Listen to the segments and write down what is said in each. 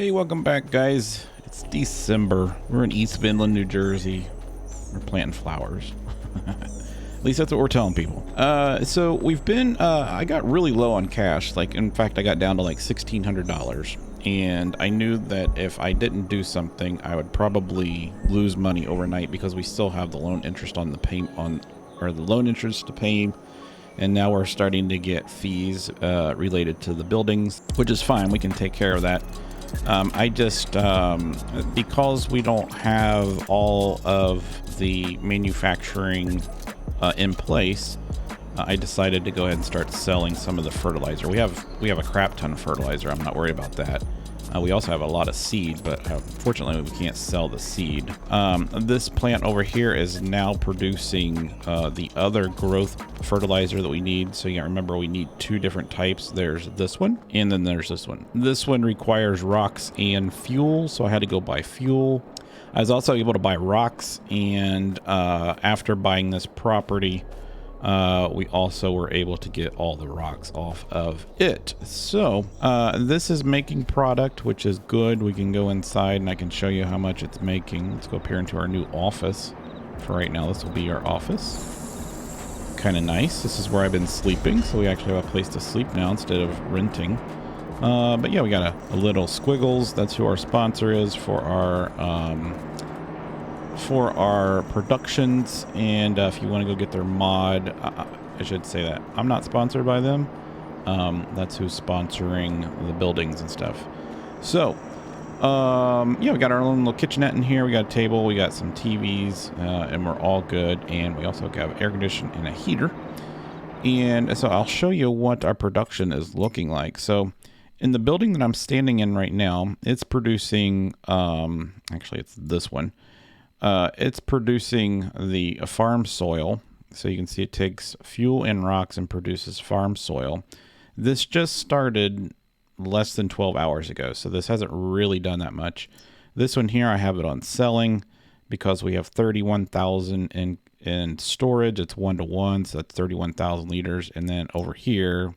Hey, welcome back, guys. It's December. We're in East Vineland, New Jersey. We're planting flowers. At least that's what we're telling people. So we've been, I got really low on cash. Like, in fact, I got down to like $1,600. And I knew that if I didn't do something, I would probably lose money overnight because we still have the loan interest on the the loan interest to pay. And now we're starting to get fees related to the buildings, which is fine. We can take care of that. I just, because we don't have all of the manufacturing in place, I decided to go ahead and start selling some of the fertilizer. We have a crap ton of fertilizer. I'm not worried about that. We also have a lot of seed, but fortunately we can't sell the seed. This plant over here is now producing the other growth fertilizer that we need. So you gotta remember we need two different types. There's this one, and then there's this one. This one requires rocks and fuel, so I had to go buy fuel. I was also able to buy rocks, and after buying this property, we also were able to get all the rocks off of it. So this is making product, which is good. We can go inside and I can show you how much it's making. Let's go up here into our new office. For right now, this will be our office. Kind of nice. This is where I've been sleeping, so we actually have a place to sleep now instead of renting. But yeah, we got a little Squiggles. That's who our sponsor is for our productions. And if you want to go get their mod, I should say that I'm not sponsored by them. That's who's sponsoring the buildings and stuff. So yeah, we got our own little kitchenette in here. We got a table, we got some TVs, and we're all good. And we also have air conditioning and a heater. And so I'll show you what our production is looking like. So in the building that I'm standing in right now, it's producing, actually it's this one. It's producing the farm soil. So you can see it takes fuel and rocks and produces farm soil. This just started less than 12 hours ago, so this hasn't really done that much. This one here, I have it on selling because we have 31,000 in storage. It's 1-to-1, so that's 31,000 liters. And then over here,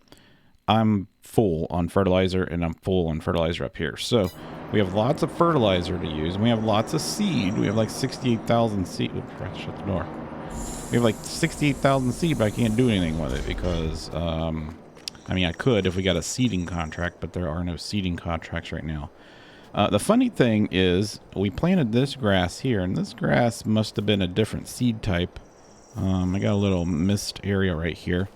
I'm full on fertilizer, and I'm full on fertilizer up here. So we have lots of fertilizer to use, and we have lots of seed. We have like 68,000 seed. Oops, right, shut the door. We have like 68,000 seed, but I can't do anything with it because, I mean, I could if we got a seeding contract, but there are no seeding contracts right now. The funny thing is we planted this grass here, and this grass must have been a different seed type. I got a little mist area right here.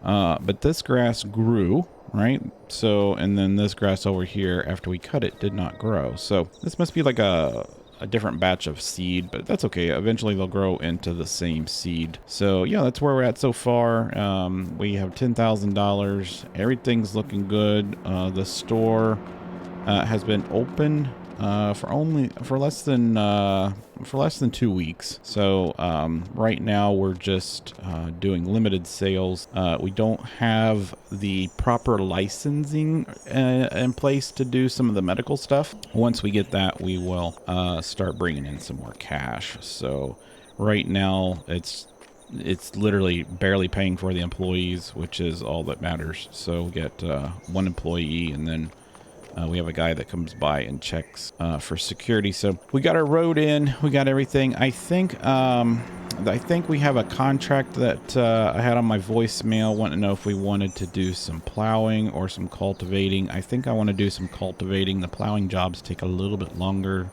But this grass grew, right? So, and then this grass over here, after we cut it, did not grow. So this must be like a different batch of seed, but that's okay. Eventually they'll grow into the same seed. So yeah, that's where we're at so far. We have $10,000. Everything's looking good. The store has been open for less than 2 weeks. So right now we're just doing limited sales. We don't have the proper licensing in place to do some of the medical stuff. Once we get that, we will start bringing in some more cash. So right now it's literally barely paying for the employees, which is all that matters. So we get one employee, and then we have a guy that comes by and checks for security. So we got our road in, we got everything. I think we have a contract that I had on my voicemail wanting to know if we wanted to do some plowing or some cultivating. I think I want to do some cultivating. The plowing jobs take a little bit longer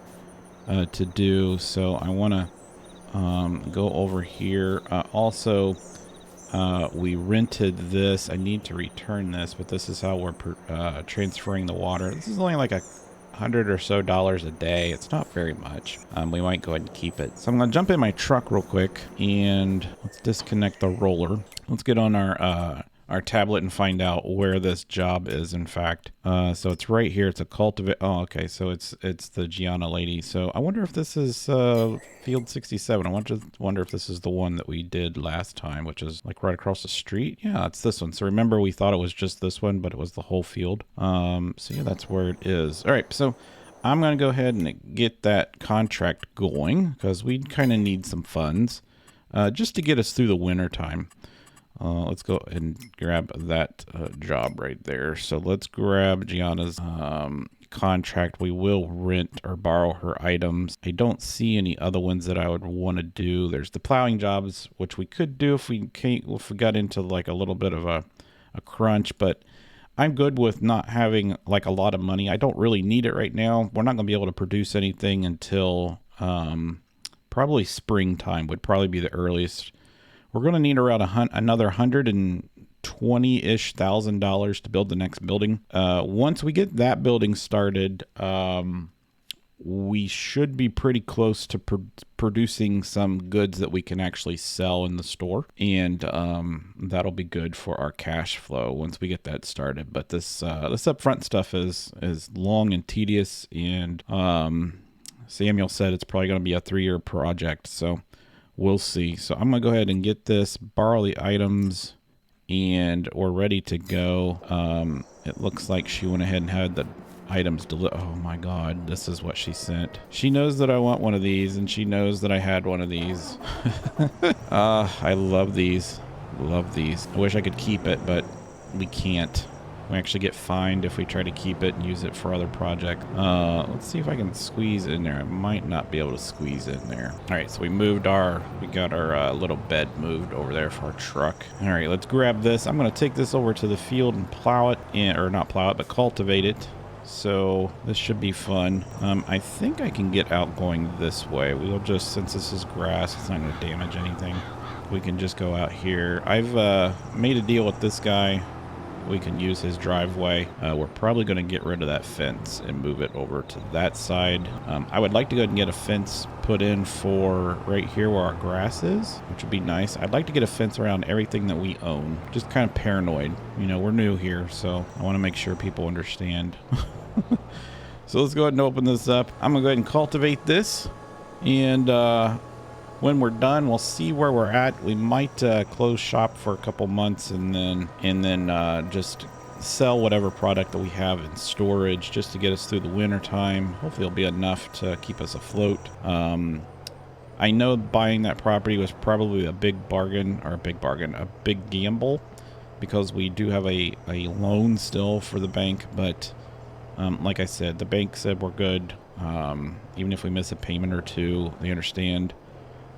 to do, so I want to go over here. Also, we rented this. I need to return this, but this is how we're transferring the water. This is only like $100 or so a day. It's not very much. We might go ahead and keep it. So I'm going to jump in my truck real quick, and let's disconnect the roller. Let's get on our tablet and find out where this job is, in fact. So it's right here. It's a cultivate. Oh, okay. So it's the Gianna lady. So I wonder if this is field 67. I wonder if this is the one that we did last time, which is like right across the street. Yeah, it's this one. So remember, we thought it was just this one, but it was the whole field. So yeah, that's where it is. All right. So I'm going to go ahead and get that contract going because we kind of need some funds just to get us through the winter time. Let's go and grab that job right there. So let's grab Gianna's contract, we will rent or borrow her items. I don't see any other ones that I would want to do. There's the plowing jobs, which we could do if we got into like a little bit of a crunch, but I'm good with not having like a lot of money. I don't really need it right now. We're not going to be able to produce anything until probably springtime would probably be the earliest. We're going to need around another $120-ish thousand to build the next building. Once we get that building started, we should be pretty close to producing some goods that we can actually sell in the store, and that'll be good for our cash flow once we get that started. But this upfront stuff is long and tedious, and Samuel said it's probably going to be a 3-year project, so we'll see. So I'm going to go ahead and get this, borrow the items, and we're ready to go. It looks like she went ahead and had the items delivered. Oh my God, this is what she sent. She knows that I want one of these, and she knows that I had one of these. I love these. Love these. I wish I could keep it, but we can't. We actually get fined if we try to keep it and use it for other projects. Let's see if I can squeeze in there. I might not be able to squeeze in there. All right, so we got our little bed moved over there for our truck. All right, let's grab this. I'm gonna take this over to the field and plow it, or not plow it, but cultivate it. So this should be fun. I think I can get out going this way. We'll just, since this is grass, it's not gonna damage anything. We can just go out here. I've made a deal with this guy. We can use his driveway. We're probably going to get rid of that fence and move it over to that side. I would like to go ahead and get a fence put in for right here where our grass is, which would be nice. I'd like to get a fence around everything that we own. Just kind of paranoid. You know, we're new here, so I want to make sure people understand. So let's go ahead and open this up. I'm going to go ahead and cultivate this, and when we're done, we'll see where we're at. We might close shop for a couple months and then just sell whatever product that we have in storage just to get us through the winter time. Hopefully it'll be enough to keep us afloat. I know buying that property was probably a big gamble, because we do have a loan still for the bank. But like I said, the bank said we're good. Even if we miss a payment or two, they understand.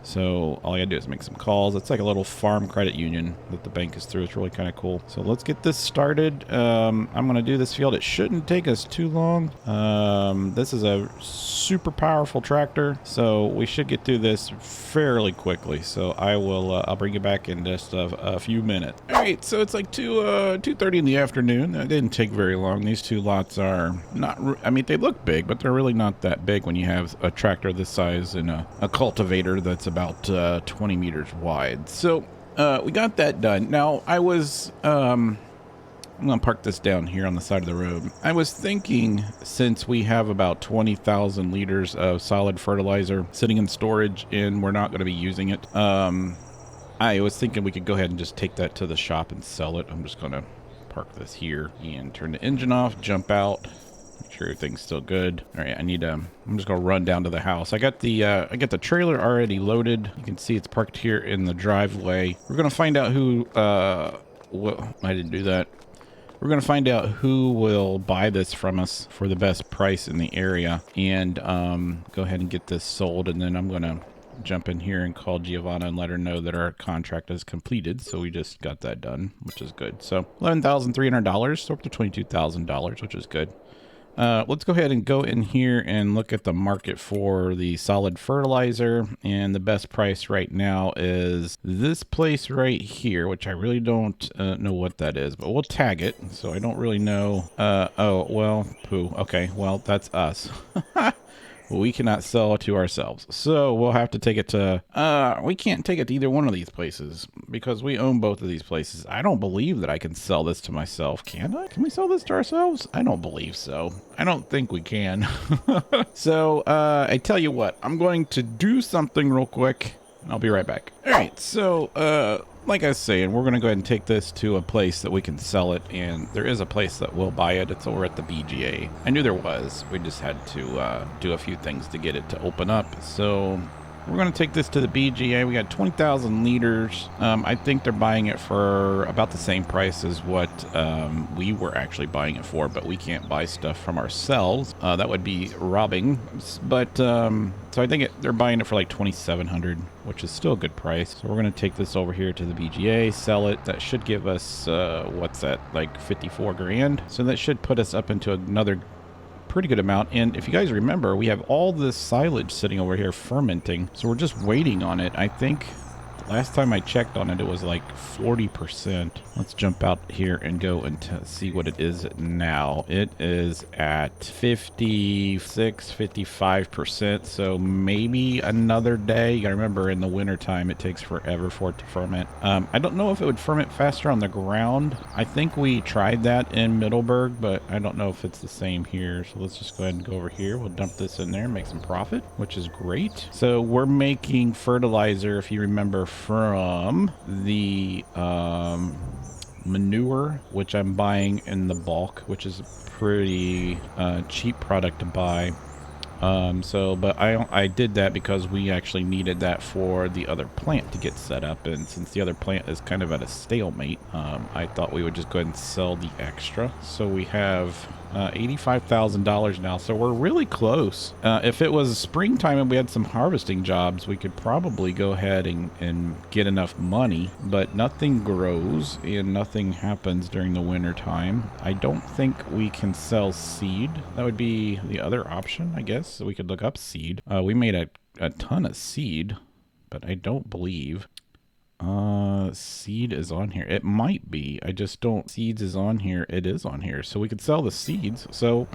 So all I gotta do is make some calls. It's like a little farm credit union that the bank is through. It's really kind of cool. So let's get this started. I'm gonna do this field. It shouldn't take us too long. This is a super powerful tractor, so we should get through this fairly quickly. So I'll bring you back in just a few minutes. All right, so it's like 2:30 in the afternoon. That didn't take very long. These two lots are not, I mean, they look big, but they're really not that big when you have a tractor this size and a cultivator that's about 20 meters wide. So we got that done. Now I was I'm gonna park this down here on the side of the road. I was thinking, since we have about 20,000 liters of solid fertilizer sitting in storage and we're not going to be using it, I was thinking we could go ahead and just take that to the shop and sell it. I'm just gonna park this here and turn the engine off, jump out, make sure everything's still good. All right, I'm just gonna run down to the house. I got the trailer already loaded. You can see it's parked here in the driveway. We're gonna find out who well, I didn't do that. We're gonna find out who will buy this from us for the best price in the area, and go ahead and get this sold. And then I'm gonna jump in here and call Giovanna and let her know that our contract is completed. So we just got that done, which is good. So $11,300, so up to $22,000, which is good. Let's go ahead and go in here and look at the market for the solid fertilizer, and the best price right now is this place right here, which I really don't know what that is, but we'll tag it, so I don't really know. Oh, well, poo. Okay, well, that's us. We cannot sell it to ourselves, so we'll have to take it to, we can't take it to either one of these places because we own both of these places. I don't believe that I can sell this to myself. Can I? Can we sell this to ourselves? I don't believe so. I don't think we can. So I tell you what, I'm going to do something real quick. I'll be right back. All right, so like I was saying, we're going to go ahead and take this to a place that we can sell it, and there is a place that will buy it. It's over at the BGA. I knew there was. We just had to do a few things to get it to open up. So We're going to take this to the BGA. We got 20,000 liters. I think they're buying it for about the same price as what we were actually buying it for, but we can't buy stuff from ourselves. That would be robbing. But so I think they're buying it for like 2,700, which is still a good price. So we're going to take this over here to the BGA, sell it. That should give us, what's that, like 54 grand. So that should put us up into another pretty good amount. And if you guys remember, we have all this silage sitting over here fermenting, so we're just waiting on it. I think last time I checked on it, it was like 40%. Let's jump out here and go and see what it is now. It is at 56, 55%. So maybe another day. You gotta remember, in the wintertime, it takes forever for it to ferment. I don't know if it would ferment faster on the ground. I think we tried that in Middleburg, but I don't know if it's the same here. So let's just go ahead and go over here. We'll dump this in there and make some profit, which is great. So we're making fertilizer, if you remember, from the manure, which I'm buying in the bulk, which is a pretty cheap product to buy. But I did that because we actually needed that for the other plant to get set up, and since the other plant is kind of at a stalemate, I thought we would just go ahead and sell the extra. So we have $85,000 now, so we're really close. If it was springtime and we had some harvesting jobs, we could probably go ahead and get enough money, but nothing grows and nothing happens during the winter time. I don't think we can sell seed. That would be the other option, I guess. So we could look up seed. We made a ton of seed, but I don't believe seed is on here. It might be. I just don't. Seeds is on here. It is on here. So we could sell the seeds. So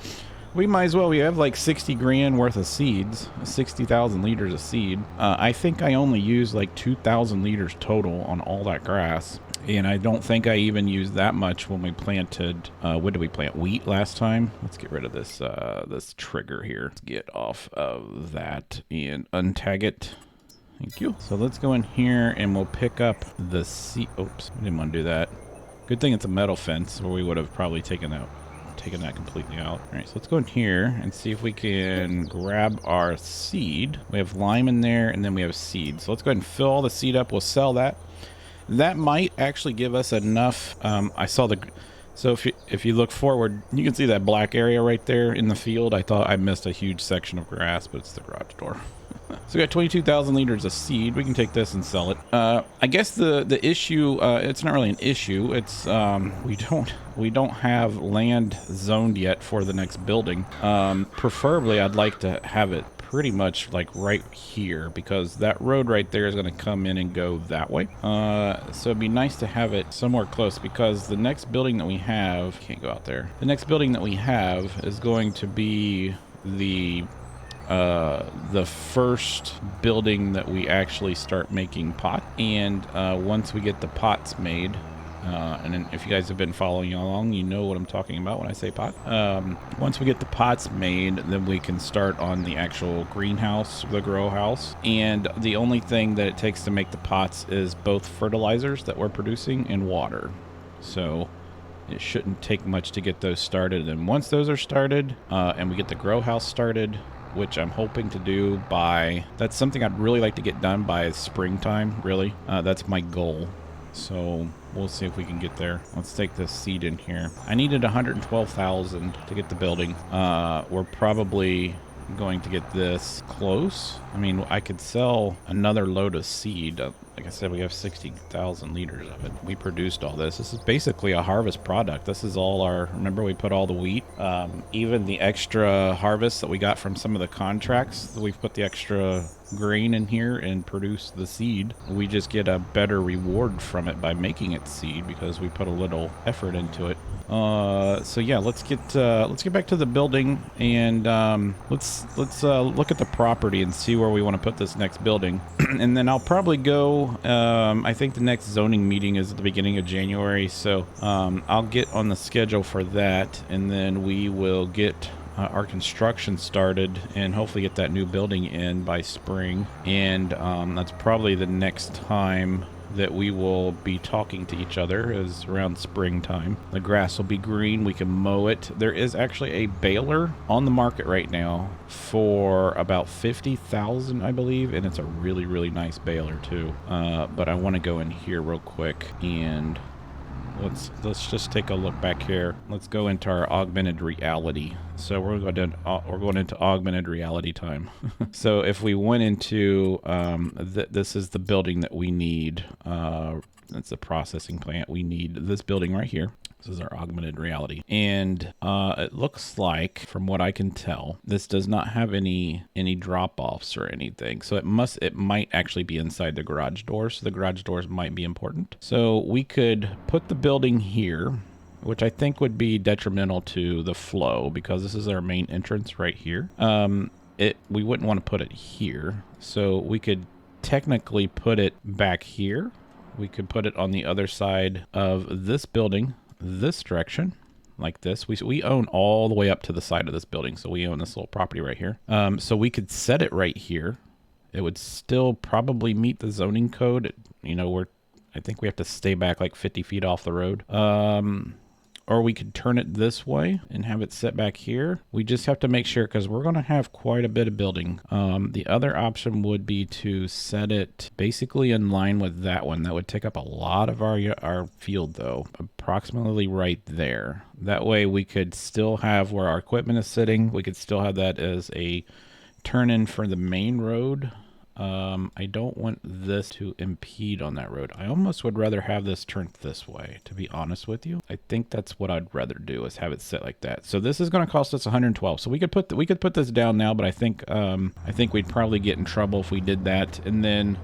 we might as well. We have like 60 grand worth of seeds, 60,000 liters of seed. I think I only used like 2,000 liters total on all that grass. And I don't think I even used that much when we planted, what did we plant? Wheat last time? Let's get rid of this, this trigger here. Let's get off of that and untag it. Thank you. So let's go in here and we'll pick up the seed. Oops, I didn't want to do that. Good thing it's a metal fence, or we would have probably taken that completely out. All right, so let's go in here and see if we can grab our seed. We have lime in there, and then we have seed. So let's go ahead and fill all the seed up. We'll sell that. That might actually give us enough. I saw the. So if you look forward, you can see that black area right there in the field. I thought I missed a huge section of grass, but it's the garage door. So we got 22,000 liters of seed. We can take this and sell it. I guess the issue, it's not really an issue. It's we don't have land zoned yet for the next building. Preferably, I'd like to have it pretty much like right here, because that road right there is going to come in and go that way. So it'd be nice to have it somewhere close, because the next building that we have, can't go out there. The next building that we have is going to be the first building that we actually start making pot. And once we get the pots made, and then if you guys have been following along, you know what I'm talking about when I say pot. Once we get the pots made, then we can start on the actual greenhouse, the grow house. And the only thing that it takes to make the pots is both fertilizers that we're producing and water. So it shouldn't take much to get those started. And once those are started, and we get the grow house started, which I'm hoping to do by, that's something I'd really like to get done by springtime, really. That's my goal. So we'll see if we can get there. Let's take this seed in here. I needed 112,000 to get the building. We're probably going to get this close. I mean, I could sell another load of seed. Like I said, we have 60,000 liters of it. We produced all this. This is basically a harvest product. This is all our, remember we put all the wheat, even the extra harvest that we got from some of the contracts, we've put the extra grain in here and produce the seed. We just get a better reward from it by making it seed, because we put a little effort into it. So yeah, let's get back to the building, and let's look at the property and see where we want to put this next building. And then I'll probably go, I think the next zoning meeting is at the beginning of January, so I'll get on the schedule for that, and then we will get our construction started and hopefully get that new building in by spring. And that's probably the next time that we will be talking to each other is around springtime. The grass will be green. We can mow it. There is actually a baler on the market right now for about $50,000, I believe, and it's a really, really nice baler too. But I want to go in here real quick and let's just take a look back here. Let's go into our augmented reality. So we're going into augmented reality time. So if we went into this is the building that we need. It's a processing plant. We need this building right here. This is our augmented reality. And it looks like, from what I can tell, this does not have any drop-offs or anything. So it might actually be inside the garage doors. So the garage doors might be important. So we could put the building here, which I think would be detrimental to the flow because this is our main entrance right here. We wouldn't want to put it here. So we could technically put it back here. We could put it on the other side of this building, this direction, like this. We own all the way up to the side of this building, so we own this little property right here. So we could set it right here. It would still probably meet the zoning code. You know, I think we have to stay back like 50 feet off the road. Or we could turn it this way and have it set back here. We just have to make sure because we're going to have quite a bit of building. The other option would be to set it basically in line with that one. That would take up a lot of our field though, approximately right there. That way we could still have where our equipment is sitting. We could still have that as a turn in for the main road. I don't want this to impede on that road. I almost would rather have this turned this way, to be honest with you. I think that's what I'd rather do, is have it set like that. So this is going to cost us 112. So we could put this down now, but I think we'd probably get in trouble if we did that. And then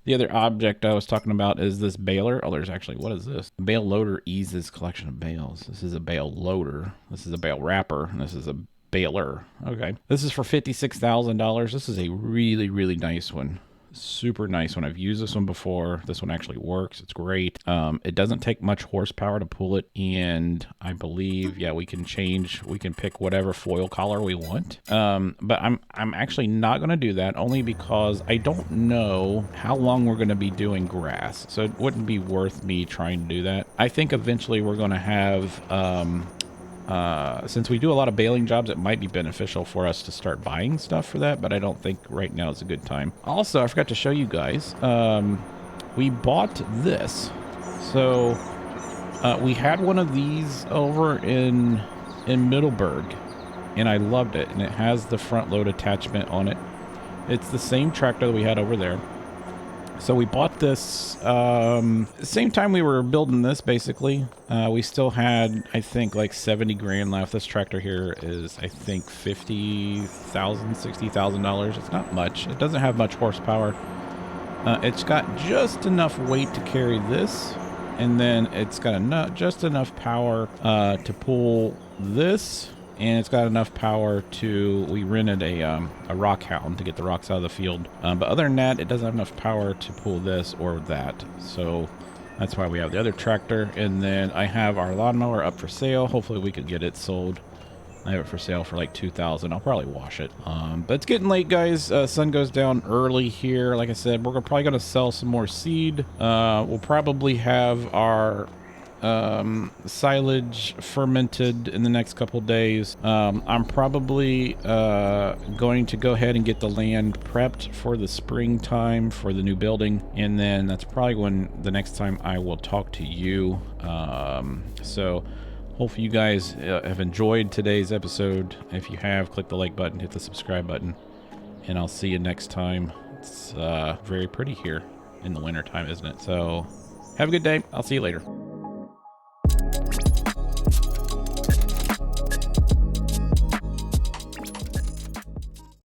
the other object I was talking about is this baler. Oh, there's actually, what is this? A bale loader eases collection of bales. This is a bale loader. This is a bale wrapper. And this is a baler. Okay. This is for $56,000. This is a really, really nice one. Super nice one. I've used this one before. This one actually works. It's great. It doesn't take much horsepower to pull it. And I believe, yeah, we can pick whatever foil collar we want. But I'm actually not going to do that, only because I don't know how long we're going to be doing grass. So it wouldn't be worth me trying to do that. I think eventually we're going to have, since we do a lot of baling jobs, it might be beneficial for us to start buying stuff for that, but I don't think right now is a good time. Also, I forgot to show you guys, we bought this. So we had one of these over in Middleburg, and I loved it. And it has the front load attachment on it. It's the same tractor that we had over there. So we bought this same time we were building this, basically. We still had, I think, like 70 grand left. This tractor here is, I think, $50,000, $60,000. It's not much. It doesn't have much horsepower. It's got just enough weight to carry this, and then it's got just enough power to pull this. And it's got enough power to, we rented a rock hound to get the rocks out of the field. But other than that, it doesn't have enough power to pull this or that. So that's why we have the other tractor. And then I have our lawnmower up for sale. Hopefully we could get it sold. I have it for sale for like $2,000. I'll probably wash it. But it's getting late, guys. Sun goes down early here. Like I said, we're probably going to sell some more seed. We'll probably have our silage fermented in the next couple days. I'm probably going to go ahead and get the land prepped for the springtime for the new building, and then that's probably when the next time I will talk to you. So hopefully you guys have enjoyed today's episode. If you have, click the like button, hit the subscribe button, and I'll see you next time. It's very pretty here in the winter time, isn't it? So have a good day. I'll see you later.